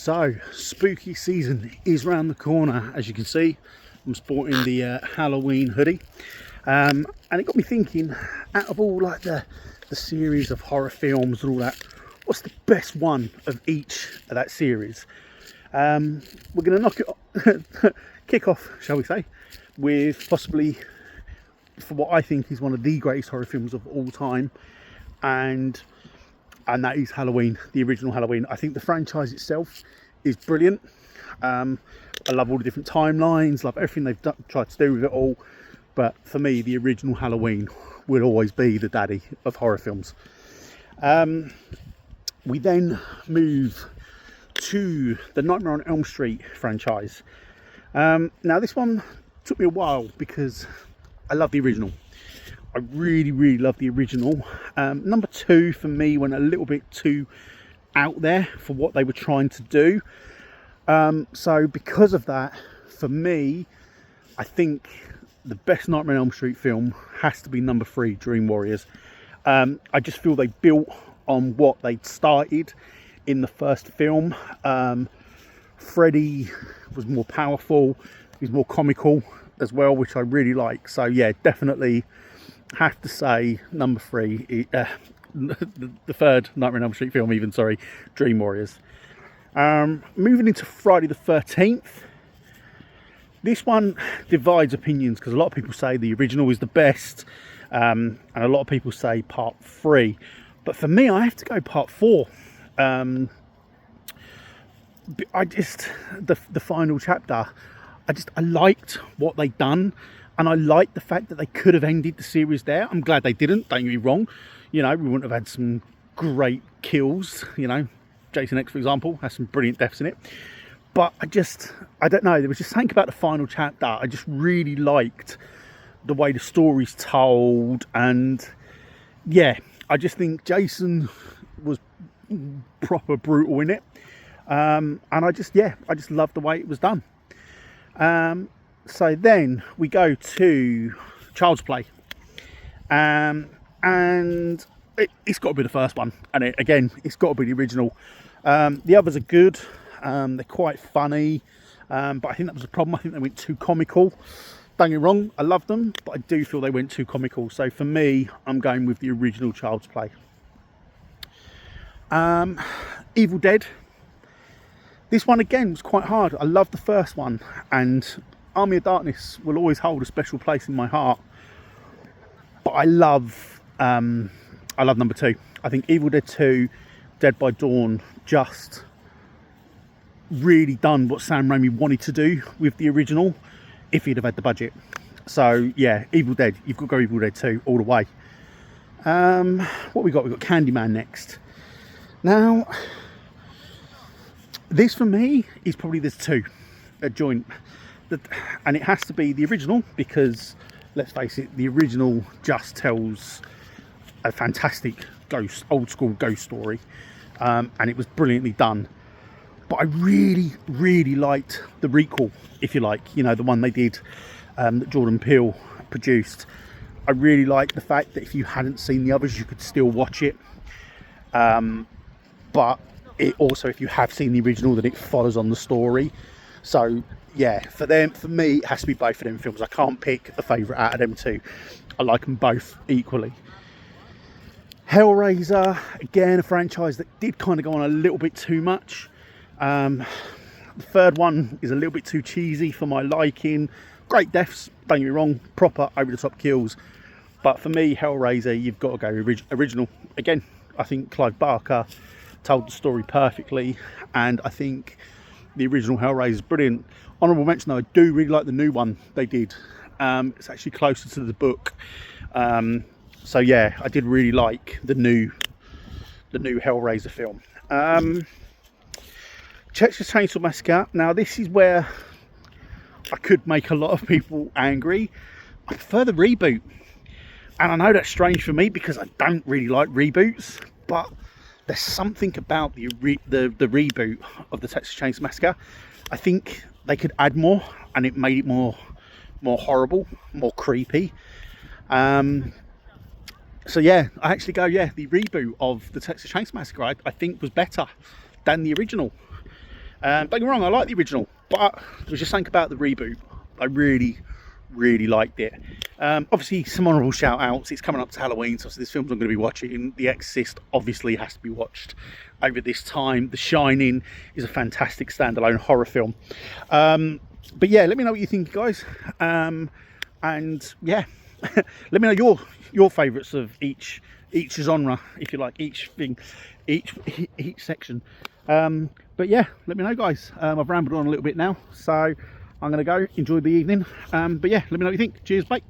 So, spooky season is round the corner. As you can see, I'm sporting the Halloween hoodie, and it got me thinking. Out of all like the series of horror films and all that, what's the best one of each of that series? We're going to kick off, shall we say, with possibly for what I think is one of the greatest horror films of all time, and that is Halloween, the original Halloween. I think the franchise itself is brilliant. I love all the different timelines, love everything they've tried to do with it all. But for me, the original Halloween will always be the daddy of horror films. We then move to the Nightmare on Elm Street franchise. Now, this one took me a while because I love the original. I really love the original. Number 2 for me went a little bit too out there for what they were trying to do. So because of that, for me, I think the best Nightmare on Elm Street film has to be number 3, Dream Warriors. I just feel they built on what they'd started in the first film. Freddy was more powerful, he was more comical as well, which I really like. So yeah, definitely have to say number 3, the third Nightmare on Elm Street film even, sorry, Dream Warriors. Moving into Friday the 13th. This one divides opinions because a lot of people say the original is the best, and a lot of people say part 3. But for me, I have to go part 4. I just, the final chapter, I liked what they'd done. And I like the fact that they could have ended the series there. I'm glad they didn't, don't get me wrong. You know, we wouldn't have had some great kills. You know, Jason X, for example, has some brilliant deaths in it. But I don't know, there was just something about the final chapter. I just really liked the way the story's told. And yeah, I just think Jason was proper brutal in it. And I just loved the way it was done. So then we go to Child's Play, and it's got to be the first one, and it's got to be the original. The others are good, they're quite funny, but I think that was a problem. I think they went too comical. Don't get me wrong, I love them, but I do feel they went too comical. So for me, I'm going with the original Child's Play. Evil Dead. This one again was quite hard. I love the first one, and Army of Darkness will always hold a special place in my heart. But I love number 2. I think Evil Dead 2, Dead by Dawn, just really done what Sam Raimi wanted to do with the original, if he'd have had the budget. So yeah, Evil Dead, you've got to go Evil Dead 2 all the way. What we got? We've got Candyman next. Now, this for me is probably there's 2, a joint. And it has to be the original because, let's face it, the original just tells a fantastic old school ghost story, and it was brilliantly done. But I really liked the requel, if you like, you know, the one they did, that Jordan Peele produced. I really liked the fact that if you hadn't seen the others, you could still watch it. But it also, if you have seen the original, that it follows on the story. So yeah, for me, it has to be both of them films. I can't pick a favourite out of them 2. I like them both equally. Hellraiser, again, a franchise that did kind of go on a little bit too much. The third one is a little bit too cheesy for my liking. Great deaths, don't get me wrong, proper over-the-top kills. But for me, Hellraiser, you've got to go original. Again, I think Clive Barker told the story perfectly, and I think the original Hellraiser is brilliant. Honourable mention though, I do really like the new one they did. It's actually closer to the book. So yeah, I did really like the new Hellraiser film. Texas Chainsaw Massacre. Now this is where I could make a lot of people angry. I prefer the reboot. And I know that's strange for me because I don't really like reboots, but there's something about the reboot of the Texas Chainsaw Massacre. I think they could add more, and it made it more horrible, more creepy. So yeah, I actually go, the reboot of the Texas Chainsaw Massacre I think was better than the original. Don't get me wrong, I like the original, but there was just something about the reboot. I really liked it. Obviously, some honourable shout outs. It's coming up to Halloween, so this film's I'm going to be watching. The Exorcist obviously has to be watched over this time. The Shining is a fantastic standalone horror film. But yeah, let me know what you think, guys. And yeah, let me know your favourites of each genre, if you like, each thing, each section. But yeah, let me know, guys. I've rambled on a little bit now, so I'm going to go enjoy the evening. But yeah, let me know what you think. Cheers, bye.